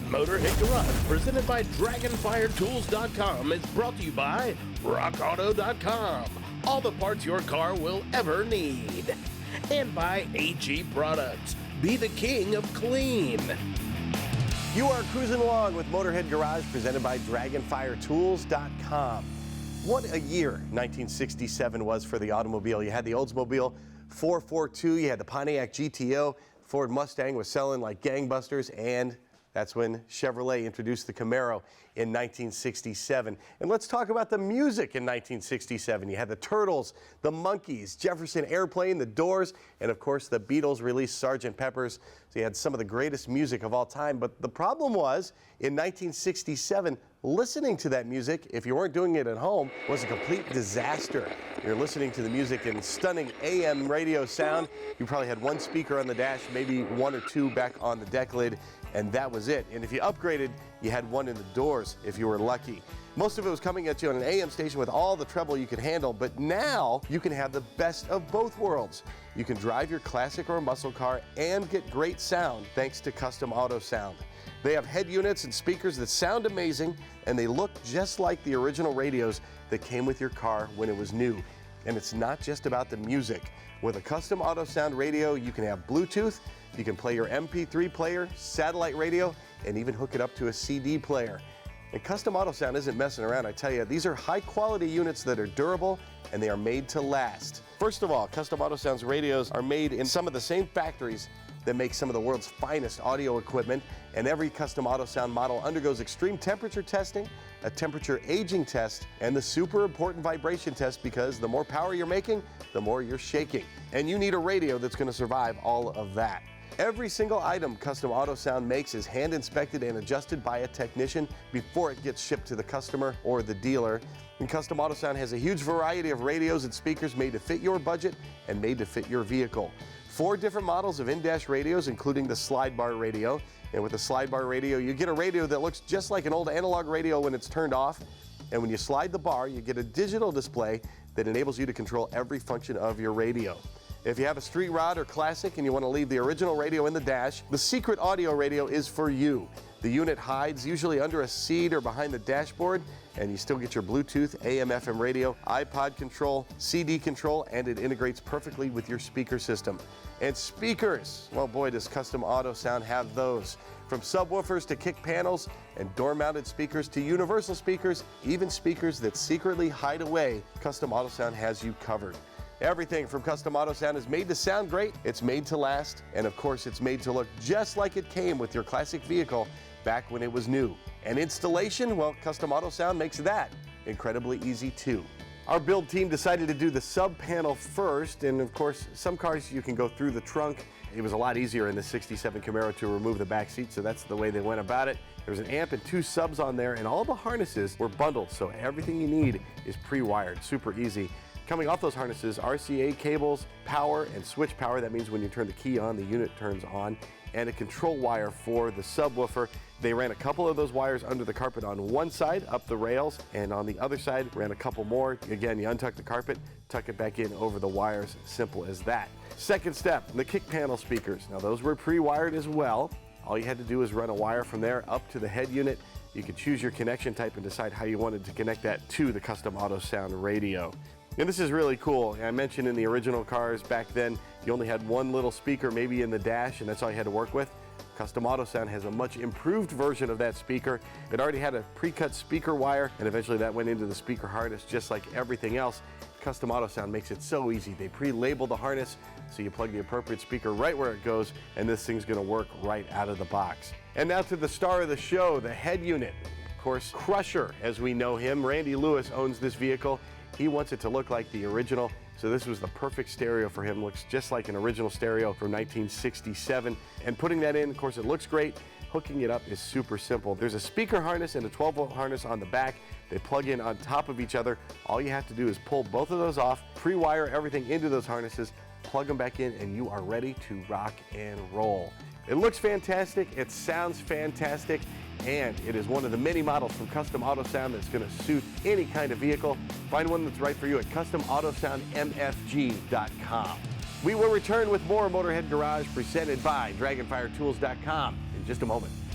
Motorhead Garage, presented by DragonfireTools.com, is brought to you by RockAuto.com. All the parts your car will ever need. And by AG Products. Be the king of clean. You are cruising along with Motorhead Garage, presented by DragonfireTools.com. What a year 1967 was for the automobile. You had the Oldsmobile 442, you had the Pontiac GTO, Ford Mustang was selling like gangbusters, and that's when Chevrolet introduced the Camaro in 1967. And let's talk about the music in 1967. You had the Turtles, the Monkees, Jefferson Airplane, the Doors, and of course the Beatles released Sgt. Pepper's. So you had some of the greatest music of all time. But the problem was, in 1967, listening to that music, if you weren't doing it at home, was a complete disaster. You're listening to the music in stunning AM radio sound. You probably had one speaker on the dash, maybe one or two back on the deck lid, and that was it. And if you upgraded, you had one in the doors if you were lucky. Most of it was coming at you on an AM station with all the treble you could handle, but now you can have the best of both worlds. You can drive your classic or muscle car and get great sound thanks to Custom Autosound. They have head units and speakers that sound amazing, and they look just like the original radios that came with your car when it was new. And it's not just about the music. With a Custom Autosound radio, you can have Bluetooth, you can play your MP3 player, satellite radio, and even hook it up to a CD player. And Custom Autosound isn't messing around, I tell you. These are high-quality units that are durable, and they are made to last. First of all, Custom Autosound's radios are made in some of the same factories that make some of the world's finest audio equipment, and every Custom Autosound model undergoes extreme temperature testing, a temperature aging test, and the super important vibration test, because the more power you're making, the more you're shaking. And you need a radio that's going to survive all of that. Every single item Custom Autosound makes is hand inspected and adjusted by a technician before it gets shipped to the customer or the dealer. And Custom Autosound has a huge variety of radios and speakers made to fit your budget and made to fit your vehicle. 4 different models of in-dash radios, including the slide bar radio. And with the slide bar radio, you get a radio that looks just like an old analog radio when it's turned off. And when you slide the bar, you get a digital display that enables you to control every function of your radio. If you have a street rod or classic and you want to leave the original radio in the dash, the secret audio radio is for you. The unit hides usually under a seat or behind the dashboard, and you still get your Bluetooth, AM, FM radio, iPod control, CD control, and it integrates perfectly with your speaker system. And speakers, well boy, does Custom Autosound have those. From subwoofers to kick panels and door-mounted speakers to universal speakers, even speakers that secretly hide away, Custom Autosound has you covered. Everything from Custom Autosound is made to sound great, it's made to last, and of course it's made to look just like it came with your classic vehicle back when it was new. And installation, well, Custom Autosound makes that incredibly easy too. Our build team decided to do the sub panel first, and of course some cars you can go through the trunk. It was a lot easier in the 67 Camaro to remove the back seat, so that's the way they went about it. There was an amp and 2 subs on there, and all the harnesses were bundled, so everything you need is pre-wired, super easy. Coming off those harnesses, RCA cables, power, and switch power. That means when you turn the key on, the unit turns on, and a control wire for the subwoofer. They ran a couple of those wires under the carpet on one side, up the rails, and on the other side, ran a couple more. Again, you untuck the carpet, tuck it back in over the wires, simple as that. Second step, the kick panel speakers. Now those were pre-wired as well. All you had to do was run a wire from there up to the head unit. You could choose your connection type and decide how you wanted to connect that to the Custom Autosound radio. And this is really cool. I mentioned in the original cars back then, you only had one little speaker maybe in the dash, and that's all you had to work with. Custom Autosound has a much improved version of that speaker. It already had a pre-cut speaker wire, and eventually that went into the speaker harness just like everything else. Custom Autosound makes it so easy. They pre-label the harness, so you plug the appropriate speaker right where it goes, and this thing's gonna work right out of the box. And now to the star of the show, the head unit. Of course, Crusher, as we know him. Randy Lewis owns this vehicle. He wants it to look like the original, so this was the perfect stereo for him. Looks just like an original stereo from 1967. And putting that in, of course, it looks great. Hooking it up is super simple. There's a speaker harness and a 12-volt harness on the back. They plug in on top of each other. All you have to do is pull both of those off, pre-wire everything into those harnesses, plug them back in, and you are ready to rock and roll. It looks fantastic, it sounds fantastic, and it is one of the many models from Custom Autosound that's going to suit any kind of vehicle. Find one that's right for you at CustomAutosoundMFG.com. We will return with more Motorhead Garage presented by DragonfireTools.com in just a moment.